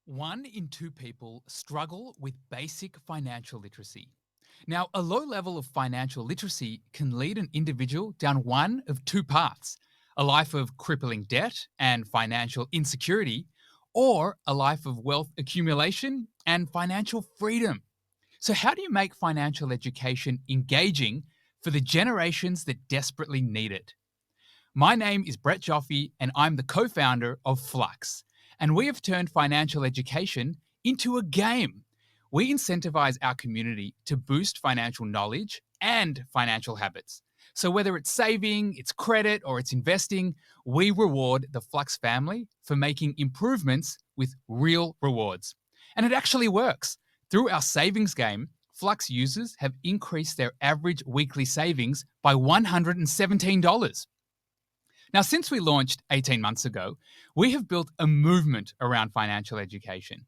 One in two people struggle with basic financial literacy. Now, a low level of financial literacy can lead an individual down one of two paths: a life of crippling debt and financial insecurity, or a life of wealth accumulation and financial freedom. So, how do you make financial education engaging for the generations that desperately need it? My name is Brett Joffe, and I'm the co founder of Flux. And we have turned financial education into a game. We incentivize our community to boost financial knowledge and financial habits. So, whether it's saving, it's credit, or it's investing, we reward the Flux family for making improvements with real rewards. And it actually works. Through our savings game, Flux users have increased their average weekly savings by $117. Now, since we launched 18 months ago, we have built a movement around financial education.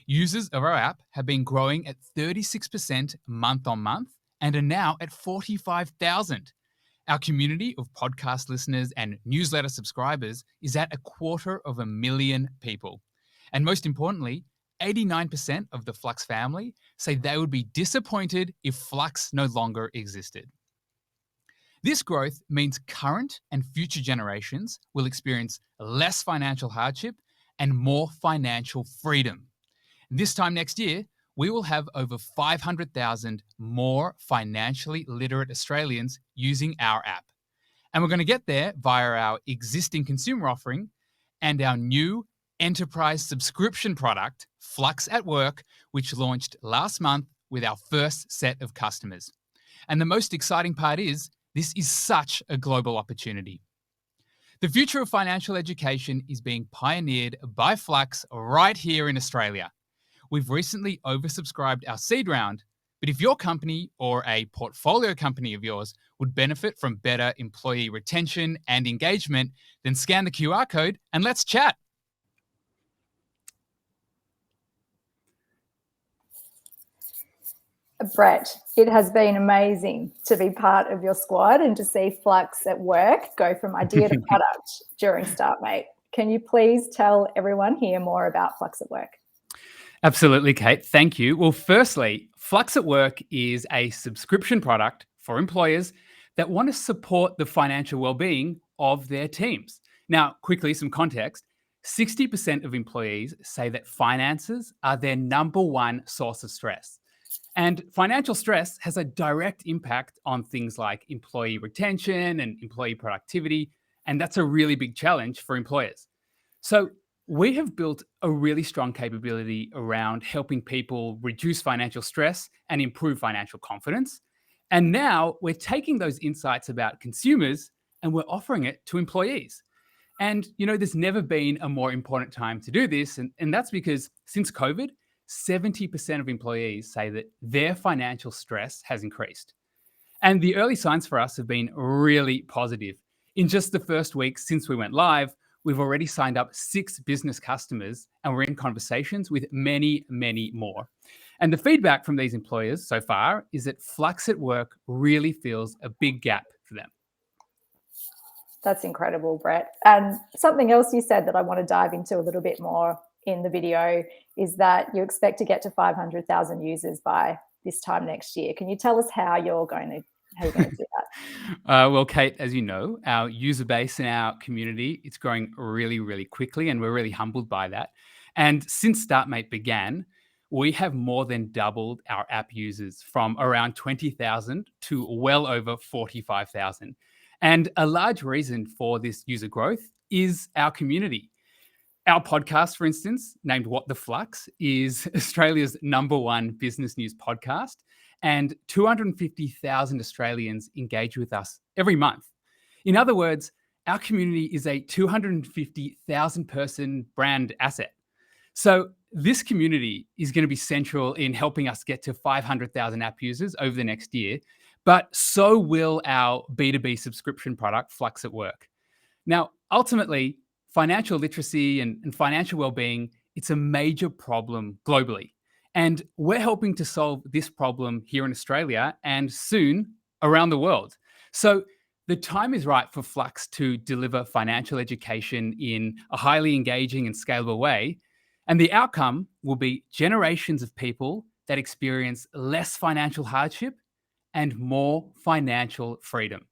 Users of our app have been growing at 36% month on month and are now at 45,000. Our community of podcast listeners and newsletter subscribers is at 250,000 people. And most importantly, 89% of the Flux family say they would be disappointed if Flux no longer existed. This growth means current and future generations will experience less financial hardship and more financial freedom. This time next year, we will have over 500,000 more financially literate Australians using our app. And we're going to get there via our existing consumer offering and our new enterprise subscription product, Flux at Work, which launched last month with our first set of customers. And the most exciting part is, this is such a global opportunity. The future of financial education is being pioneered by Flux right here in Australia. We've recently oversubscribed our seed round, but if your company or a portfolio company of yours would benefit from better employee retention and engagement, then scan the QR code and let's chat. Brett, it has been amazing to be part of your squad and to see Flux at Work go from idea to product during StartMate. Can you please tell everyone here more about Flux at Work? Absolutely, Kate. Thank you. Well, firstly, Flux at Work is a subscription product for employers that want to support the financial well-being of their teams. Now, quickly, some context. 60% of employees say that finances are their number one source of stress. And financial stress has a direct impact on things like employee retention and employee productivity. And that's a really big challenge for employers. So we have built a really strong capability around helping people reduce financial stress and improve financial confidence. And now we're taking those insights about consumers and we're offering it to employees. And, there's never been a more important time to do this. And that's because since COVID, 70% of employees say that their financial stress has increased. And the early signs for us have been really positive. In just the first week since we went live, we've already signed up 6 business customers and we're in conversations with many, many more. And the feedback from these employers so far is that Flux at Work really fills a big gap for them. That's incredible, Brett. And something else you said that I want to dive into a little bit more in the video is that you expect to get to 500,000 users by this time next year. Can you tell us how you're going to do that? Well, Kate, as you know, our user base in our community, it's growing really, really quickly, and we're really humbled by that. And since StartMate began, we have more than doubled our app users from around 20,000 to well over 45,000. And a large reason for this user growth is our community. Our podcast, for instance, named What the Flux, is Australia's #1 business news podcast, and 250,000 Australians engage with us every month. In other words, our community is a 250,000 person brand asset. So this community is going to be central in helping us get to 500,000 app users over the next year, but so will our B2B subscription product, Flux at Work. Now, ultimately, financial literacy and financial well-being, it's a major problem globally. And we're helping to solve this problem here in Australia and soon around the world. So the time is right for Flux to deliver financial education in a highly engaging and scalable way. And the outcome will be generations of people that experience less financial hardship and more financial freedom.